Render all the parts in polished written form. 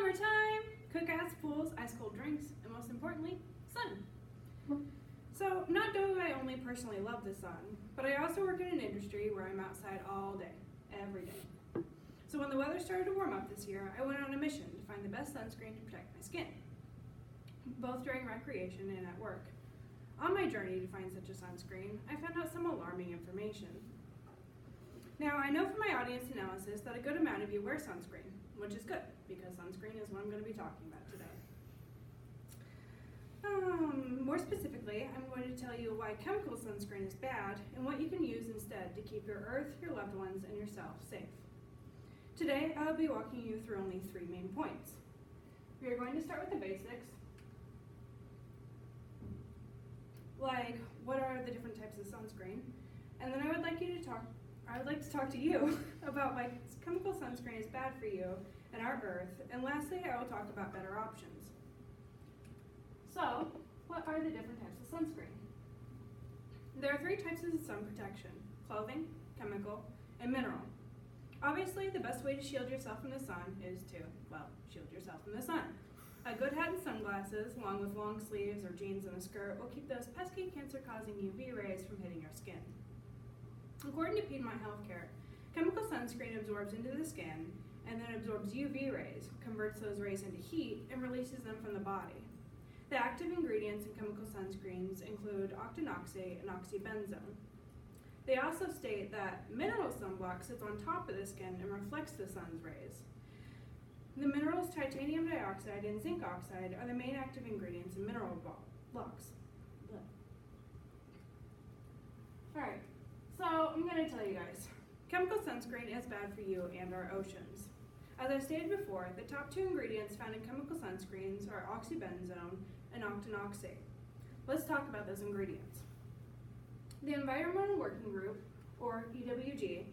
Summertime! Cookouts, pools, ice cold drinks, and most importantly, sun. So, not do I only personally love the sun, but I also work in an industry where I'm outside all day, every day. So when the weather started to warm up this year, I went on a mission to find the best sunscreen to protect my skin, both during recreation and at work. On my journey to find such a sunscreen, I found out some alarming information. Now, I know from my audience analysis that a good amount of you wear sunscreen, which is good, because sunscreen is what I'm going to be talking about today. More specifically, I'm going to tell you why chemical sunscreen is bad and what you can use instead to keep your earth, your loved ones, and yourself safe. Today, I'll be walking you through only 3 main points. We are going to start with the basics, like what are the different types of sunscreen, and then I would like to talk to you about why chemical sunscreen is bad for you and our earth, and lastly, I will talk about better options. So, what are the different types of sunscreen? There are 3 types of sun protection: clothing, chemical, and mineral. Obviously, the best way to shield yourself from the sun is to, shield yourself from the sun. A good hat and sunglasses, along with long sleeves or jeans and a skirt, will keep those pesky cancer-causing UV rays from hitting your skin. According to Piedmont Healthcare, chemical sunscreen absorbs into the skin and then absorbs UV rays, converts those rays into heat, and releases them from the body. The active ingredients in chemical sunscreens include octinoxate and oxybenzone. They also state that mineral sunblock sits on top of the skin and reflects the sun's rays. The minerals titanium dioxide and zinc oxide are the main active ingredients in mineral blocks. Alright, so I'm going to tell you guys, chemical sunscreen is bad for you and our oceans. As I stated before, the top 2 ingredients found in chemical sunscreens are oxybenzone and octinoxate. Let's talk about those ingredients. The Environmental Working Group, or EWG,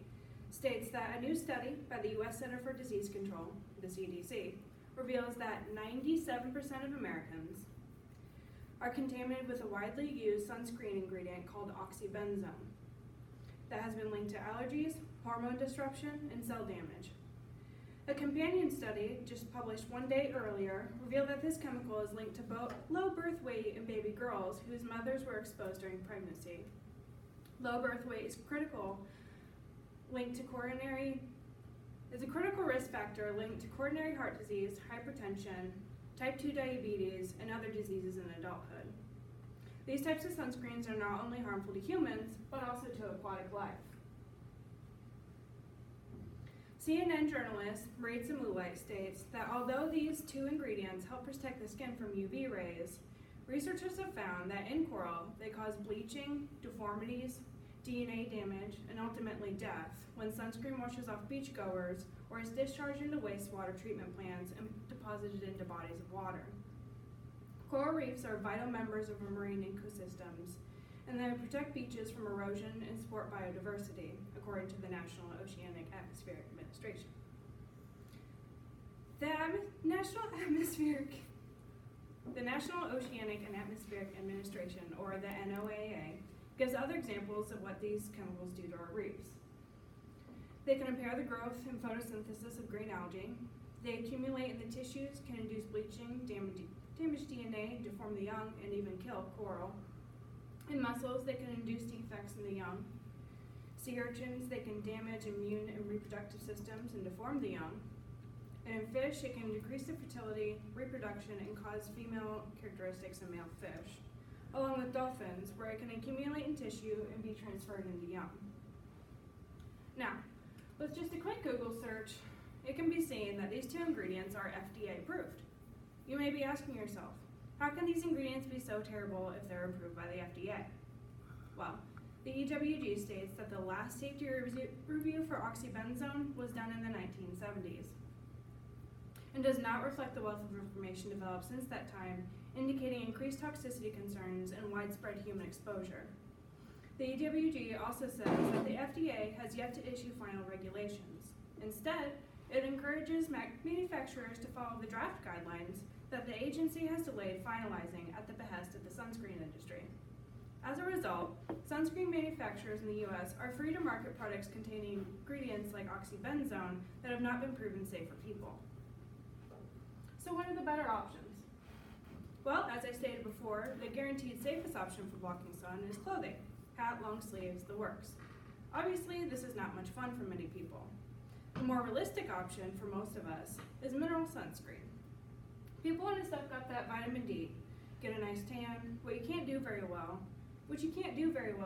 states that a new study by the U.S. Center for Disease Control, the CDC, reveals that 97% of Americans are contaminated with a widely used sunscreen ingredient called oxybenzone that has been linked to allergies, hormone disruption, and cell damage. A companion study, just published 1 day earlier, revealed that this chemical is linked to low birth weight in baby girls whose mothers were exposed during pregnancy. Low birth weight is a critical risk factor linked to coronary heart disease, hypertension, type 2 diabetes, and other diseases in adulthood. These types of sunscreens are not only harmful to humans, but also to aquatic life. CNN journalist Maritza Mulite states that although these 2 ingredients help protect the skin from UV rays, researchers have found that in coral they cause bleaching, deformities, DNA damage, and ultimately death when sunscreen washes off beachgoers or is discharged into wastewater treatment plants and deposited into bodies of water. Coral reefs are vital members of our marine ecosystems, and they protect beaches from erosion and support biodiversity, according to the National Oceanic Atmospheric Administration. The National Oceanic and Atmospheric Administration, or the NOAA, gives other examples of what these chemicals do to our reefs. They can impair the growth and photosynthesis of green algae. They accumulate in the tissues, can induce bleaching, damage DNA, deform the young, and even kill coral. In mussels, they can induce defects in the young. Sea urchins, they can damage immune and reproductive systems and deform the young. And in fish, it can decrease the fertility, reproduction, and cause female characteristics in male fish. Along with dolphins, where it can accumulate in tissue and be transferred into young. Now, with just a quick Google search, it can be seen that these 2 ingredients are FDA approved. You may be asking yourself, how can these ingredients be so terrible if they're approved by the FDA? Well, the EWG states that the last safety review for oxybenzone was done in the 1970s and does not reflect the wealth of information developed since that time, indicating increased toxicity concerns and widespread human exposure. The EWG also says that the FDA has yet to issue final regulations. Instead, it encourages manufacturers to follow the draft guidelines that the agency has delayed finalizing at the behest of the sunscreen industry. As a result, sunscreen manufacturers in the U.S. are free to market products containing ingredients like oxybenzone that have not been proven safe for people. So what are the better options? Well, as I stated before, the guaranteed safest option for blocking sun is clothing. Hat, long sleeves, the works. Obviously, this is not much fun for many people. The more realistic option for most of us is mineral sunscreen. People want to soak up that vitamin D, get a nice tan, which you can't do very well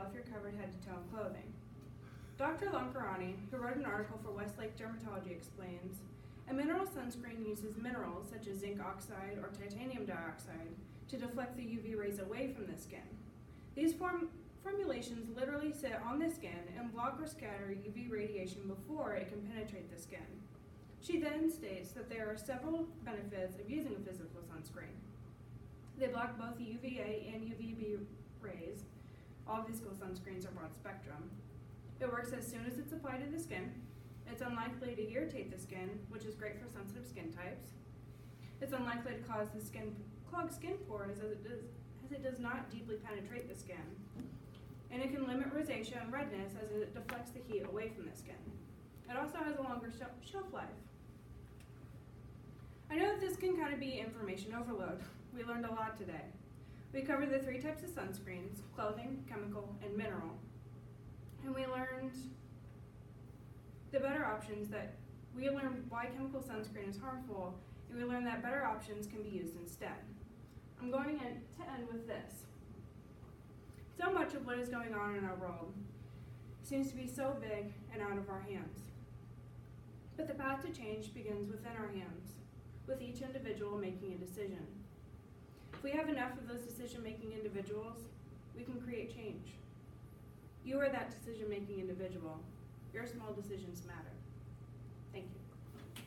if you're covered head to toe in clothing. Dr. Lankarani, who wrote an article for Westlake Dermatology, explains, a mineral sunscreen uses minerals such as zinc oxide or titanium dioxide to deflect the UV rays away from the skin. These formulations literally sit on the skin and block or scatter UV radiation before it can penetrate the skin. She then states that there are several benefits of using a physical sunscreen. They block both UVA and UVB rays. All physical sunscreens are broad spectrum. It works as soon as it's applied to the skin. It's unlikely to irritate the skin, which is great for sensitive skin types. It's unlikely to cause the clog skin pores as it does not deeply penetrate the skin. And it can limit rosacea and redness as it deflects the heat away from the skin. It also has a longer shelf life. I know that this can kind of be information overload. We learned a lot today. We covered the 3 types of sunscreens: clothing, chemical, and mineral. And we learned the better options we learned why chemical sunscreen is harmful, and we learned that better options can be used instead. I'm going to end with this. So much of what is going on in our world seems to be so big and out of our hands. But the path to change begins within our hands, with each individual making a decision. If we have enough of those decision-making individuals, we can create change. You are that decision-making individual. Your small decisions matter. Thank you.